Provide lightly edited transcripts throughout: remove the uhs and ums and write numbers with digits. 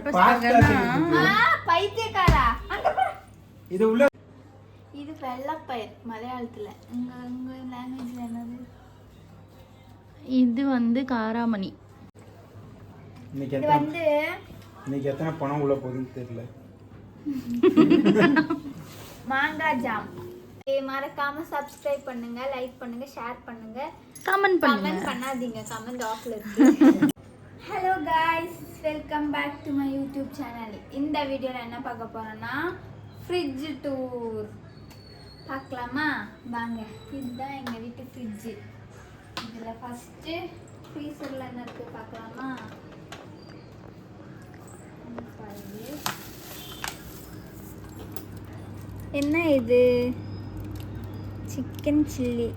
பர்பஸ்க்காகனா பைத்தியக்காரா இது உள்ள இது வெள்ளப்பயிர் மலையாளத்துல உங்க லாங்குவேஜ்ல என்னது இது வந்து காராமணி இது வந்து இன்னைக்கு எத்தனை பணம் உள்ள போகுதுன்னு தெரியல மாங்காய் ஜாம் மறக்காம சப்ஸ்கிரைப் பண்ணுங்க லைக் பண்ணுங்க ஷேர் பண்ணுங்க கமெண்ட் பண்ணாதீங்க கமெண்ட் ஆஃப்ல இருக்கு hello guys welcome back to my YouTube channel இந்த வீடியோவில் என்ன பார்க்க போறோம்னா ஃப்ரிட்ஜ் டூர் பார்க்கலாமா வாங்க இதுதான் எங்கள் வீட்டு ஃப்ரிட்ஜு இதில் ஃபஸ்ட்டு ஃப்ரீசரில் என்ன இருக்குது பார்க்கலாமா என்ன இது சிக்கன் சில்லி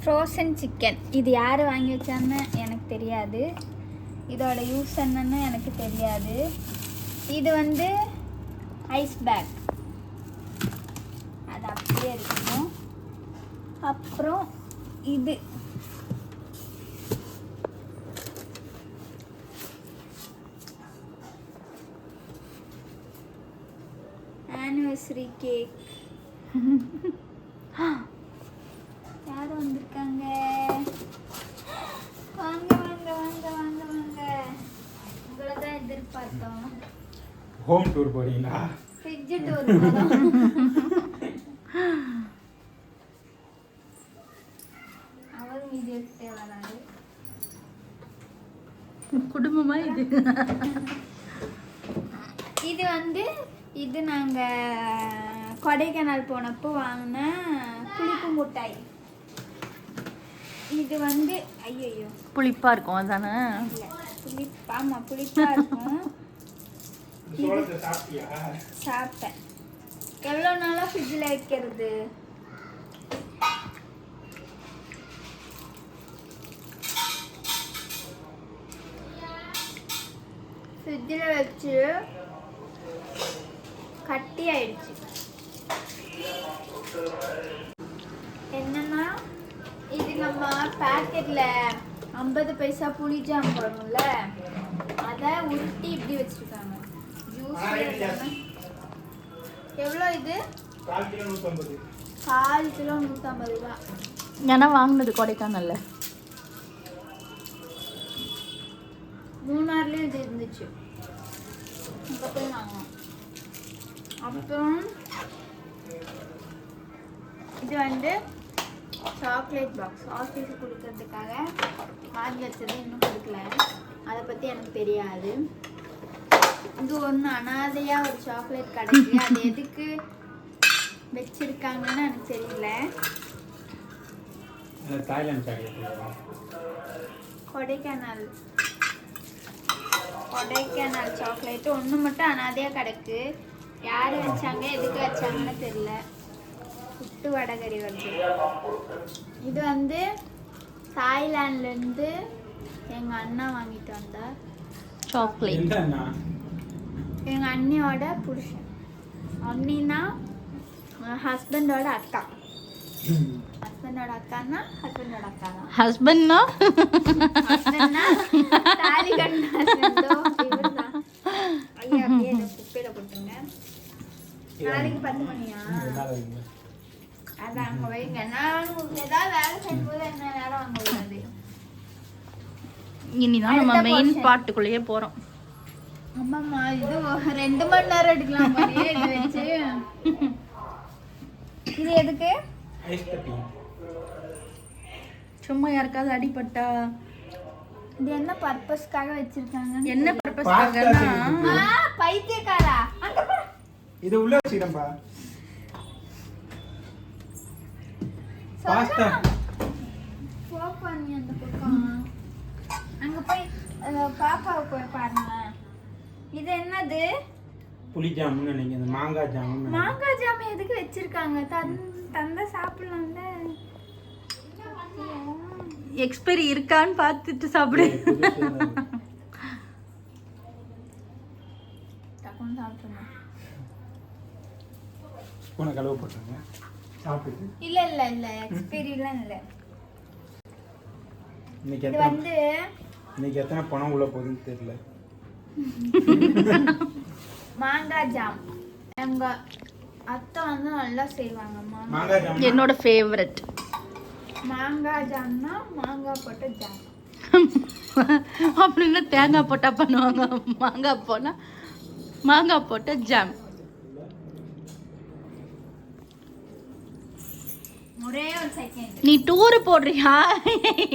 ஃப்ரோசன் சிக்கன் இது யார் வாங்கி வச்சான்னு எனக்கு தெரியாது இதோட யூஸ் என்னன்னு எனக்கு தெரியாது இது வந்து ஐஸ் பேக் அது அப்படியே இருக்கணும் அப்புறம் இது ஆனிவர்சரி கேக் யார் வந்திருக்காங்க வாங்க வாங்க வாங்க வாங்க வாங்க உங்களை தான் எதிர்பார்த்தோம் ஹோம் டூர் போறீங்களா ஃப்ரிட்ஜ் டூர் போறோம் அவரும் வீடியோ எடுத்துட்டே வராரு குடும்பமா இது இது வந்து இது நாங்கள் கொடைக்கானல் போனப்போ வாங்கின புளிப்பு மிட்டாய் இது வந்து ஐயோ புளிப்பா இருக்கும் அதானே இல்லை ஆமாம் புளிப்பாக இருக்கும் சாப்பிட்டேன் எவ்வளோ நாளாக ஃப்ரிட்ஜில் வைக்கிறது ஃப்ரிட்ஜில் வச்சு கட்டி ஆயிடுச்சு என்னன்னா இது நம்ம பேக்கெட்ல 50 பைசா புளி ஜாம் வரும்ல அதை உருட்டி இப்படி வச்சிருக்காங்க ஜூஸ் எவ்வளோ இது 1/4 கிலோ 150 ரூபா ஏன்னா வாங்கினது கொடைக்கானல்ல மூணாறுலேயும் இது இருந்துச்சு அங்கே போய் வாங்கலாம் அப்புறம் இது வந்து சாக்லேட் பாக்ஸ் ஆஃபீஸுக்கு கொடுக்கறதுக்காக வாங்கி வச்சது இன்னும் கொடுக்கல அதை பற்றி எனக்கு தெரியாது இது ஒன்று அனாதையாக ஒரு சாக்லேட் கிடைக்கு அது எதுக்கு வச்சிருக்காங்கன்னு எனக்கு தெரியல கொடைக்கானல் சாக்லேட்டு ஒன்று மட்டும் அனாதையாக கிடக்கு யார் வச்சாங்க எதுக்கு வச்சாங்கன்னு தெரியல புட்டு வடகரி வருது இது வந்து தாய்லாண்ட்லேருந்து எங்கள் அண்ணா வாங்கிட்டு வந்தார் சாக்லேட் எங்கள் அண்ணியோட புருஷன் அண்ணின்னா ஹஸ்பண்டோட அக்கா ஹஸ்பண்டோட அக்கான்னா ஹஸ்பண்டோட அக்கா தான் ஹஸ்பண்ட்னா தாலி கட்டினா இவர் தான் ஐயா அப்படியே குப்பையில் போட்டுருங்க நாளைக்கு 10 மணியா அதான் அங்கே வைங்க நான் ஏதாவது வேலை செய்யும்போது என்ன நேரம் வாங்க கூடாது இனிதான் நம்ம மெயின் பார்ட்டுக்குள்ளேயே போறோம் ஆமாம்மா இது 2 மணி நேரம் எடுக்கலாம் மாதிரியே இது வச்சு இது எதுக்கு சும்மா யாருக்காவது அடிபட்டா இது என்ன பர்பஸ்க்காக வச்சிருக்காங்க என்ன பர்பஸ்க்காகனா பைத்தியக்காரா இது உள்ள வச்சிரம்பா பாஸ்தா போப்பா நீ அந்த பக்கம் அங்க போய் பாப்பாவை போய் பாருங்க இது என்னது புளி ஜாமுன்னு நினைக்கிறேன் இந்த மாங்காய் ஜாமுன்னு மாங்காய் ஜாம் எதுக்கு வச்சிருக்காங்க தந்தா சாப்பிடலாம்ல எக்ஸ்பைரி இருக்கான்னு பார்த்துட்டு சாப்பிடு டக்குன்னு சாப்பிடணும் ஸ்பூனை கழுவ போட்டுருங்க சாப்பிட்டு இல்ல இல்ல இல்ல எக்ஸ்பீரியன்ஸ் இல்ல இன்னைக்கு இது வந்து இன்னைக்கு எத்தனை பணம் உள்ள போகுதுன்னு தெரியல மாங்காய் ஜாம். எங்க அத்தை வந்து நல்லா செய்வாங்க மாங்காய் ஜாம். என்னோட ஃபேவரட். மாங்காய் ஜாம்னா மாங்காய் போட்ட ஜாம். அப்படின்னா தேங்காய் போட்டா பண்ணுவாங்க, மாங்காய் போட்ட ஜாம். ஒரே ஒரு செகண்ட். நீ டூர் போடுறியா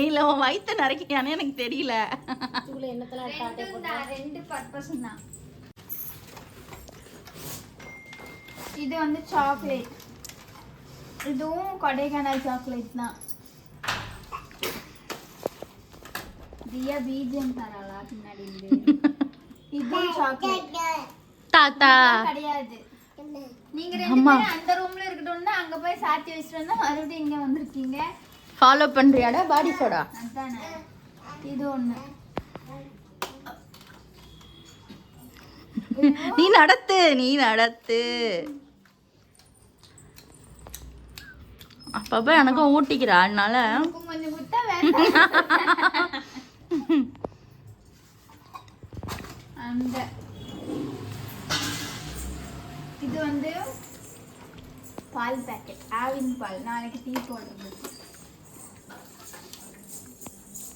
இல்ல உன் வயிற்று நிறைக்கியானே எனக்கு தெரியல. ரெண்டு பர்பஸ் தான். இது வந்து சாக்லேட், இதுவும் கொடைக்கானல் சாக்லேட் தான். தியா பீஜம் தராளா பின்னாடி இருந்து. இதுவும் சாக்லேட் தாத்தா கிடையாது. நீங்க ரெண்டு பேரும் அந்த ரூம்ல இருக்கட்டும்னா அங்க போய் சாத்தி வச்சிட்டு வந்தா மறுபடியும் இங்க வந்திருக்கீங்க. ஃபாலோ பண்றியாடா பாடி சோடா? அதானே. இது ஒண்ணு. நீ நடத்து. அப்பப்ப எனக்கும் ஊட்டிக்கிறா, அதனால கொஞ்சம் குட்டா வேண்டாம். அந்த இது வந்து பால் பேக்கெட், ஆவின் பால். நாளைக்கு டீ போடுறது.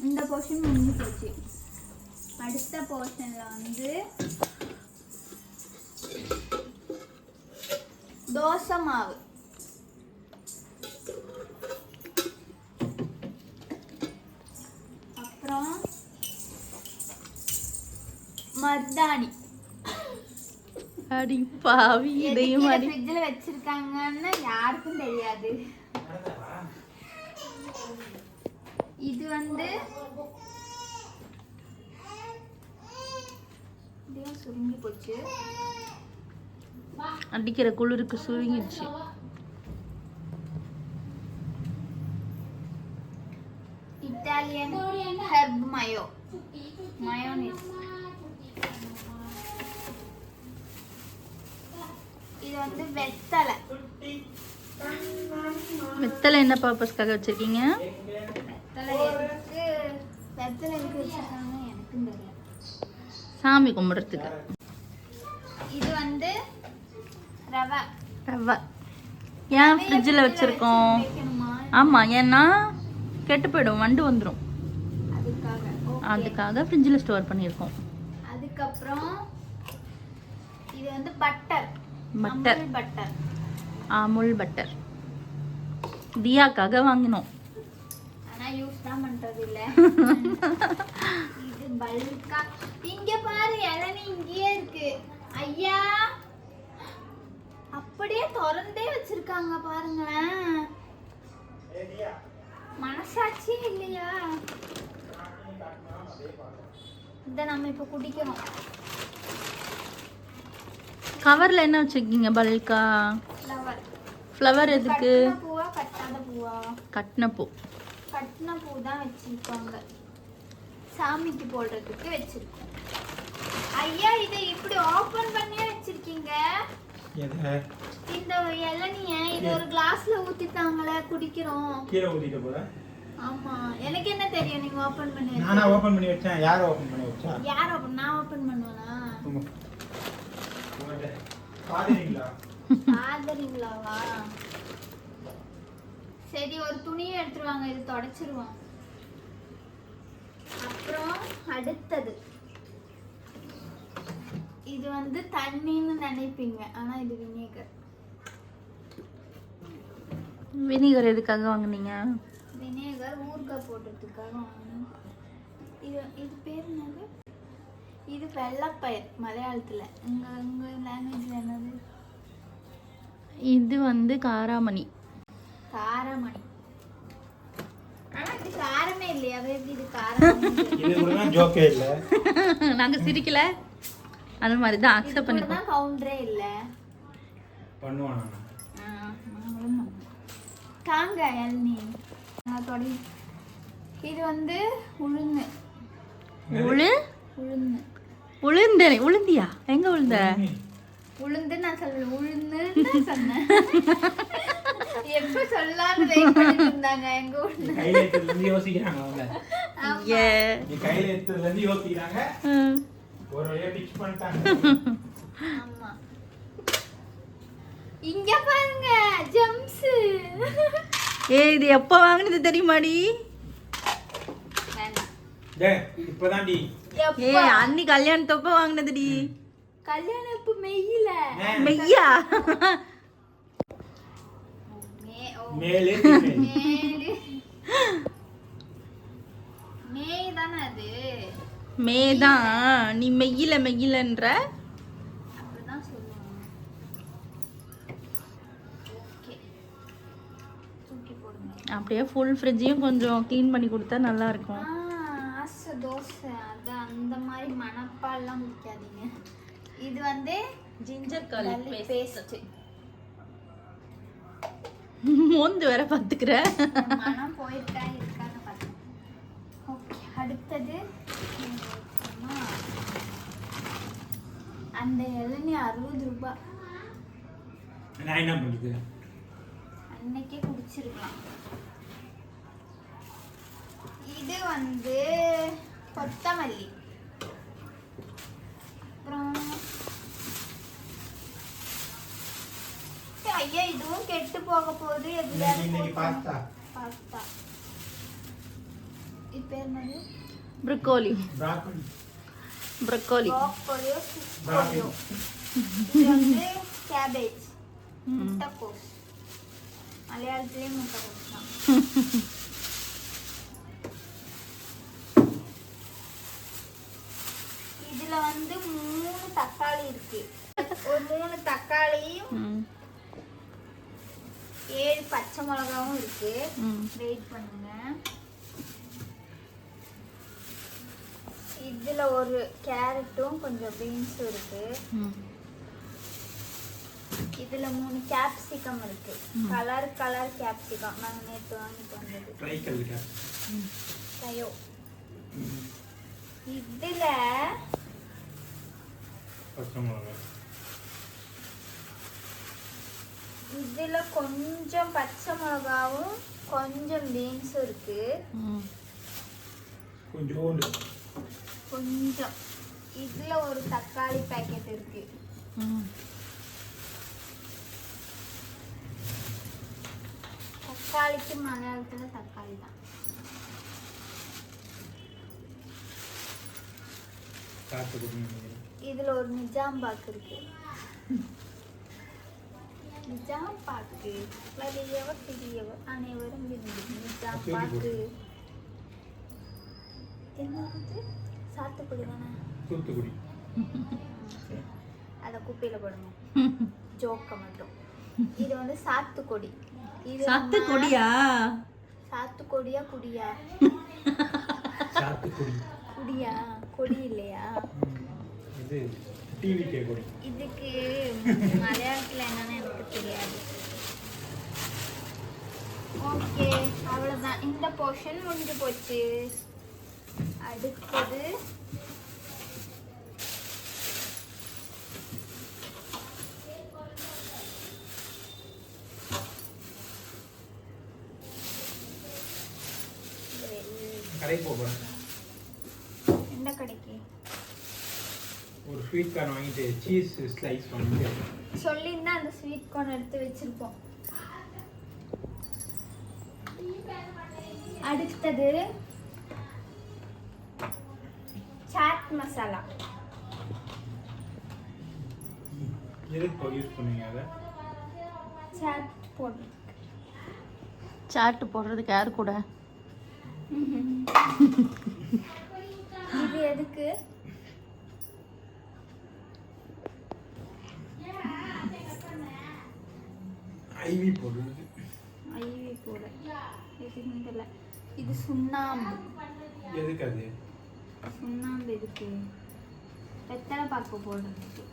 இந்த போர்ஷன் முடிஞ்சு போச்சு. அடுத்த போர்ஷன்ல வந்து தோசை மாவு. அப்புறம் மர்தாணி. அடி பாவி, இதையும் அடி. ஃப்ரிட்ஜ்ல வச்சிருக்காங்கன்னு யாருக்கும் தெரியாது. இது வந்து சுருங்கி போச்சு. அடிக்கிற குளிருக்கு சுருங்கிடுச்சு. Italian herb mayonnaise. இது வந்து வெத்தலை. வெத்தலை என்ன பர்பஸ்க்காக வச்சிருக்கீங்க? வெத்தலை எதுக்கு வச்சிருக்காங்க எனக்கும் தெரியல. சாமி கும்பிடுறதுக்கு. இது வந்து ரவை. ஏன் ஃப்ரிட்ஜில் வச்சிருக்கோம்? ஆமா, ஏன்னா கெட்டு போயிடும், வண்டு வந்துடும். அதுக்காக ஃப்ரிட்ஜில் ஸ்டோர் பண்ணியிருக்கோம். அதுக்கப்புறம் இது வந்து பட்டர். அமுல் பட்டர் தியாக்காக வாங்கினோம். ஆனா யூஸ் தான் பண்றது இல்ல. இது பல்கா. இங்க பாரு, இளநீ இங்கேயே இருக்கு. ஐயா, அப்படியே திறந்தே வச்சிருக்காங்க பாருங்களேன். மனசாட்சியே இல்லையா? இத நம்ம இப்ப குடிக்கிறோம். கவர்ல என்ன வச்சிருக்கீங்க? பல்கா ஃப்ளவர். எதுக்கு? பூவா கட்டாத பூவா? கட்டின பூ தான் வச்சிருக்காங்க. சாமிக்கு போடுறதுக்கு வச்சிருக்கோம். ஐயா, இதை இப்படி ஓபன் பண்ணியே வச்சிருக்கீங்க. இந்த இளநிய இது ஒரு கிளாஸ்ல ஊத்திட்டாங்களே, குடிக்கிறோம். கீழே ஊத்திட்ட போற? ஆமா, எனக்கு என்ன தெரியும் நீங்க ஓபன் பண்ணி வச்சீங்க. நானா ஓபன் பண்ணி வச்சேன்? யார் ஓபன் பண்ணி வச்சா? நான் ஓபன் பண்ணுவேனா? ஆதரிங்களாவா? சரி, ஒரு துணியை எடுத்துருவாங்க, இது தொடச்சிருவோம். அப்புறம் அடுத்தது இது வந்து தண்ணின்னு நினைப்பீங்க, ஆனா இது வினேகர். வினிகர் எதுக்காக வாங்குனீங்க? வினேகர் ஊறுகாய் போடுறதுக்காக வாங்கினேன். இது பேர் என்னது? இது வெள்ளைப்பயிர் மலையாளத்துல. உங்க லாங்குவேஜ்ல என்னது? இது வந்து காராமணி. ஆனா இது காரமே இல்லையா? இது காரமே இது கூட ஜோக்கே இல்ல. நாங்க சிரிக்கல, அந்த மாதிரி தான் அக்செப்ட் பண்ணிப்போம். இதுதான் கவுண்டரே இல்ல. பண்ணுவானா? தாங்க எல்னி. இது வந்து உளுந்து. உளுந்தியா? எங்க உளுந்த? உளுந்து நான் சொல்ல, உளுந்துன்னு சொன்னேன். எப்ப சொல்லான்னு வெயிட் பண்ணிட்டு இருந்தாங்க. எங்க உளுந்து கையில எடுத்துல இருந்து யோசிக்கிறாங்க அவங்க. ஏ, நீ கையில எடுத்துல இருந்து யோசிக்கிறாங்க. ஒரு வழியா டிச் பண்ணிட்டாங்க. ஆமா. இங்க பாருங்க ஜம்ஸ். இது எப்போ வாங்குனது தெரியுமாடி? வேண்டாம். டேய் இப்போதான்டி. அன்னி கல்யாணத்தப்ப வாங்குனதுடி. கல்யாணம் இப்ப மெய்யில. மெய்யா? மேலே மேய் தானே அது. மேதான். நீ மெய்யிலன்ற அப்படிதான் சொல்லுவாங்க. ஓகே தூக்கி போடுங்க. அப்படியே ஃபுல் ஃப்ரிட்ஜையும் கொஞ்சம் க்ளீன் பண்ணி கொடுத்தா நல்லா இருக்கும். ஆசை தோசை அது அந்த மாதிரி மணப்பால்லாம் குடிக்காதீங்க. இது வந்து ஜிஞ்சர் பேஸ்ட். மோந்து வேற பார்த்துக்கிற. மனம் போயிருக்கா இருக்கான்னு பார்த்தேன். ஓகே அடுத்தது அந்த இளநீ 60 ரூபாய். நான் என்ன பண்ணுறது? அன்னைக்கே குடிச்சிருக்கலாம். இது வந்து கொத்தமல்லி. அப்புறம் ஐயா இதுவும் கெட்டு போக போகுது. பாஸ்தா. பாஸ்தா. இது பேர் என்னது? ப்ரோக்கோலி. ப்ரோக்கோலி. ப்ரோக்கோலியோ சிஸ்கோலியோ. இது வந்து கேபேஜ். முட்டைக்கோஸ். மலையாளத்திலே முட்டைக்கோஸ் தான். இதுல வந்து 3 தக்காளி இருக்கு. ஒரு 3 தக்காளியும் 7 பச்சை மிளகாவும் இருக்கு. வெயிட் பண்ணுங்க. இதுல ஒரு கேரட்டும் கொஞ்சம் பீன்ஸும் இருக்கு. இதுல 3 கேப்சிகம் இருக்கு. Colour capsicum. நாங்க நேத்து வாங்கிட்டு வந்தது. ஃப்ரை கல் கேப்சிகம். ஐயோ. இதுல பச்சை மிளகாய். இதுல கொஞ்சம் பச்சை மிளகாவும் கொஞ்சம் பீன்ஸும் இருக்கு. கொஞ்சம். இதுல ஒரு தக்காளி பாக்கெட் இருக்கு. தக்காளிக்கு மலையாளத்துல தக்காளி தான். இதுல ஒரு நிஜாம் பாக்கு இருக்கு. நிஜாம் பாக்கு வலியவர் சிறியவர் அனைவரும் விரும்பும் நிஜாம் பாக்கு. என்னது? சாத்துக்குடி தானே? தூத்துக்குடி. அதை குப்பையில போடுங்க. ஜோக்க மட்டும். இது வந்து சாத்துக்குடி. இது சாத்துக்குடியா? சாத்துக்குடியா குடியா? சாத்துக்குடி. குடியா? கொடி இல்லையா? இது டிவிக்கே கொடி. இதுக்கு மலையாளத்துல என்னன்னு எனக்கு தெரியாது. ஓகே அவ்வளவுதான். இந்த போர்ஷன் முடிஞ்சு போச்சு. அடுத்தது கடை போகிறேன். எந்த கடைக்கு? ஒரு ஸ்வீட் கார்ன் வாங்கிட்டு சீஸ் ஸ்லைஸ் வாங்கிட்டு சொல்லியிருந்தா அந்த ஸ்வீட் கார்ன் எடுத்து வச்சிருப்போம். அடுத்தது சாட் மசாலா. எதுக்கு யூஸ் பண்ணுவீங்க அதை? சாட் போடு. சாட்டு போடுறதுக்கு யார் கூட? இது எதுக்கு? ஐவி போடுறது. ஐவி போட எதுன்னு தெரியல. இது சுண்ணாம்பு. எதுக்கு அது? சுண்ணாம்பு எதுக்கு? வெத்தலை பாக்கு போடுறதுக்கு.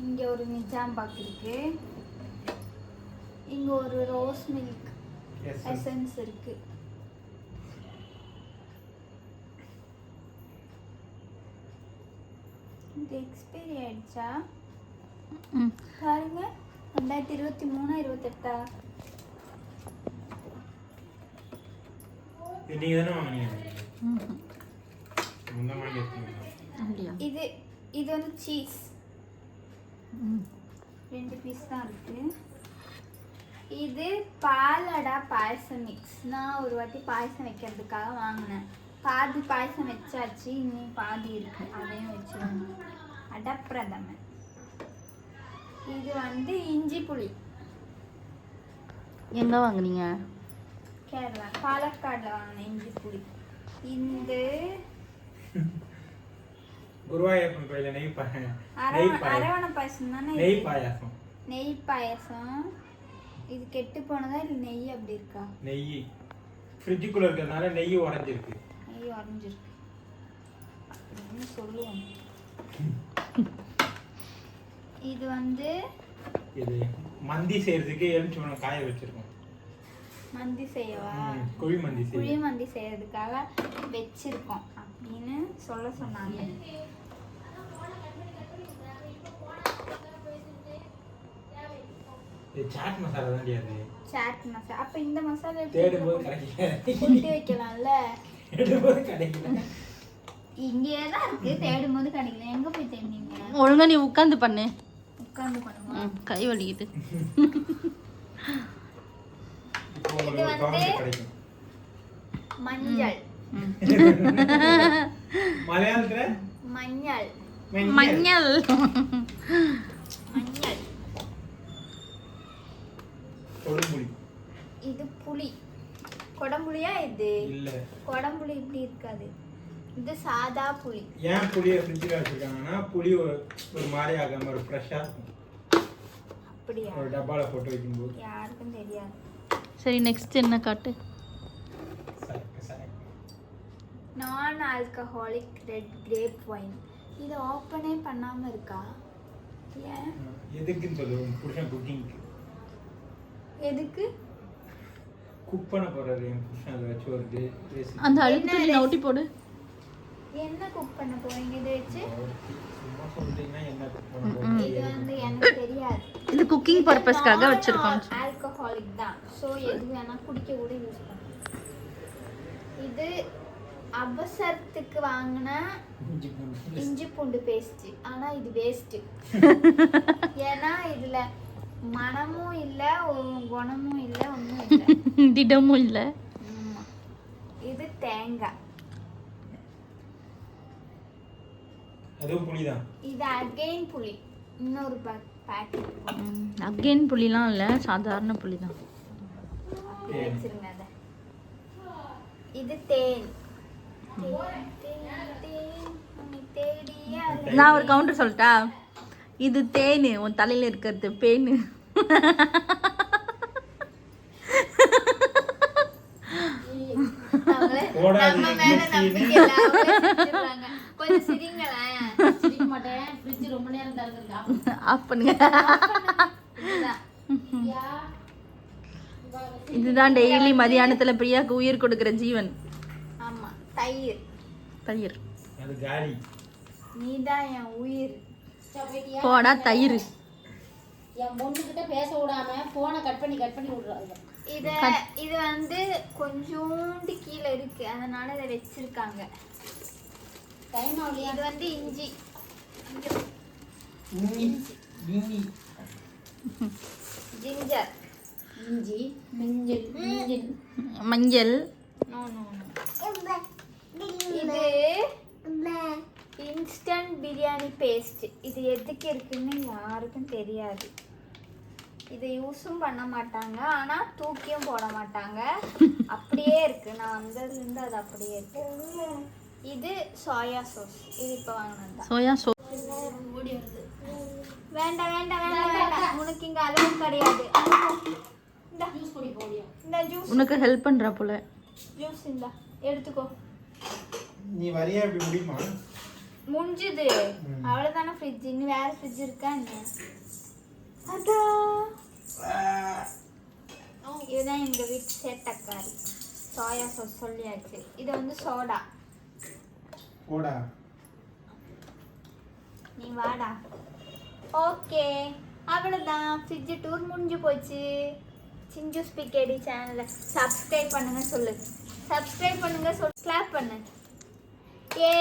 இங்க ஒரு நிஜாம் பாக்கு இருக்கு. இங்க ஒரு ரோஸ் மில்க் எசன்ஸ் இருக்கு. இது எக்ஸ்பைரி ஆயிடுச்சா பாருங்க. 2023 28 நீங்க தானே வாங்குனீங்க? முன்ன வாங்கிட்டீங்க. இது இது வந்து சீஸ் 2 பீஸ் தான் இருக்கு. இது பாலடா பாயசம் மிக்ஸ். நான் ஒரு வாட்டி பாயசம் வைக்கிறதுக்காக வாங்கினேன். பாதி பாயசம் வச்சாச்சு, இன்னும் பாதி இருக்கு, அதையும் வச்சிருவோம். அடப்பிரதமன். இது வந்து இஞ்சி புளி. எங்க வாங்குனீங்க? கேரளா பாலக்காடுல வாங்கினேன் இஞ்சி புளி. இந்த குருவாயூரப்பன் கோயில அரவண பாயசம் தானே? நெய் பாயசம். இது கெட்டு போனதா இல்லை நெய் அப்படி இருக்கா? நெய் ஃப்ரிட்ஜுக்குள்ள இருக்கிறதுனால நெய் உறைஞ்சிருக்கு. நெய் உறைஞ்சிருக்கு அப்படின்னு சொல்லுவோம். இது வந்து இது மந்தி செய்யறதுக்கு எலுமிச்சம்பழம் காய வச்சிருக்கோம். மந்தி செய்யவா? குழி மந்தி செய்யறதுக்காக வச்சிருக்கோம் அப்படின்னு சொல்ல சொன்னாங்க. சாட் மசாலா தான் அது. சாட் மசாலா. அப்ப இந்த மசாலா தேடும்போது கிடைக்கல. கொட்டி வைக்கலாம்ல. தேடும்போது கிடைக்கல. இங்கே தான் இருக்கு, தேடும்போது கிடைக்கல. எங்க போய் தேடினீங்க? ஒழுங்கா நீ உட்கார்ந்து பண்ணு. உட்கார்ந்து பண்ணுமா? கை வலிக்குது. இது வந்து மஞ்சள். மலையாளத்துல மஞ்சள். மஞ்சள். மஞ்சள். கொடம்புளி. இது புளி. கொடம்புளியா இது? இல்ல, கொடம்புளி இப்படி இருக்காது, இது சாதா புளி. ஏன் புளியை ஃப்ரிட்ஜில் வச்சிருக்காங்கன்னா புளி ஒரு மாதிரி ஆகாம ஒரு ஃப்ரெஷ்ஷா இருக்கும். அப்படியா? ஒரு டப்பால போட்டு வைக்கும்போது யாருக்கும் தெரியாது. சரி, நெக்ஸ்ட் என்ன காட்டு? நான் ஆல்கஹாலிக் ரெட் கிரேப் வைன். இது ஓப்பனே பண்ணாம இருக்கா? ஏன்? எதுக்குன்னு சொல்லுவோம். புருஷன் குக்கிங்க்கு. எதுக்கு குக் பண்ண போறாரு என் புருஷன். அதை வச்சு ஒரு அந்த அழுத்தி நோட்டி போடு. என்ன குக் பண்ண போறீங்க இதை வச்சு? சும்மா சொல்றீங்கன்னா என்ன குக் பண்ண போறீங்க? இது வந்து எனக்கு தெரியாது. இது குக்கிங் பர்பஸ்க்காக வச்சிருக்கோம். ஆல்கஹாலிக் தான், சோ எது வேணா குடிக்க கூட யூஸ் பண்ணலாம். இது அவசரத்துக்கு வாங்கின இஞ்சி பூண்டு பேஸ்ட். ஆனா இது வேஸ்ட். ஏன்னா இதுல மனமும் இல்ல, குணமும் இல்ல, ஒண்ணும் இல்ல, திடமும் இல்ல. இது தேங்காய். அதுவும் புளிதான். இது அகைன் புளி. இன்னொரு பாக்கெட். அகைன் புளிலாம் இல்ல, சாதாரண புளி தான். வச்சிருங்க அத. இது தேன். நான் ஒரு கவுண்டர் சொல்லட்டா? இது தேனு, உன் தலையில இருக்கிறது பேனு. இதுதான் டெய்லி மதியானத்துல பிரியாக்கு உயிர் கொடுக்கிற ஜீவன். ஆமா, தயிர். தயிர். அது காலி. நீதான் என் உயிர். போடா தயிர். என் பொண்ணுகிட்ட பேச விடாம போனை கட் பண்ணி விடுறாங்க. இது வந்து கொஞ்சோண்டு கீழே இருக்கு, அதனால இதை வச்சிருக்காங்க. இது வந்து இஞ்சி. ஜிஞ்சர். இஞ்சி, மஞ்சள். மஞ்சள். இது இன்ஸ்டன்ட் பிரியாணி பேஸ்ட். இது எதுக்கு இருக்குன்னு யாருக்கும் தெரியாது. இதை யூஸும் பண்ண மாட்டாங்க, ஆனா தூக்கியும் போட மாட்டாங்க. அப்படியே இருக்கு, நான் வந்ததுலேருந்து அது அப்படியே இருக்கு. இது சோயா சாஸ். இது இப்போ வாங்கினது. Soya sauce. வேண்டாம் வேண்டாம் வேண்டாம், உனக்கு இங்க அளவு கிடையாது. இந்த ஜூஸ் உனக்கு ஹெல்ப் பண்றா போல. ஜூஸ் இந்த எடுத்துக்கோ. நீ வரியா இப்படி முடியுமா? முடிஞ்சுது, அவ்வளவுதானே. ஃப்ரிட்ஜ் இன்னும் வேற ஃப்ரிட்ஜ் இருக்கா என்ன? அதான் இதுதான் எங்க வீட்டு சேட்டக்காரி. சோயா சாஸ் சொல்லியாச்சு. இது வந்து சோடா. போடா நீ வாடா. ஓகே, அவ்வளோதான். ஃப்ரிட்ஜ் டூர் முடிஞ்சு போச்சு. சிஞ்சு ஸ்பிகேடி சேனலை சப்ஸ்கிரைப் பண்ணுங்க. சொல்லு, சப்ஸ்கிரைப் பண்ணுங்க. கிளாப் பண்ணு. ஏ,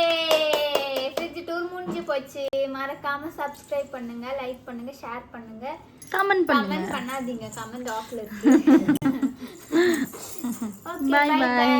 ஃப்ரிட்ஜ் டூர் முடிஞ்சு போச்சு. மறக்காம சப்ஸ்கிரைப் பண்ணுங்க, லைக் பண்ணுங்க, ஷேர் பண்ணுங்க, கமெண்ட் பண்ணுங்க. கமெண்ட் பண்ணாதீங்க, கமெண்ட் ஆஃப்ல இருக்கு. Okay, Bye bye bye. By.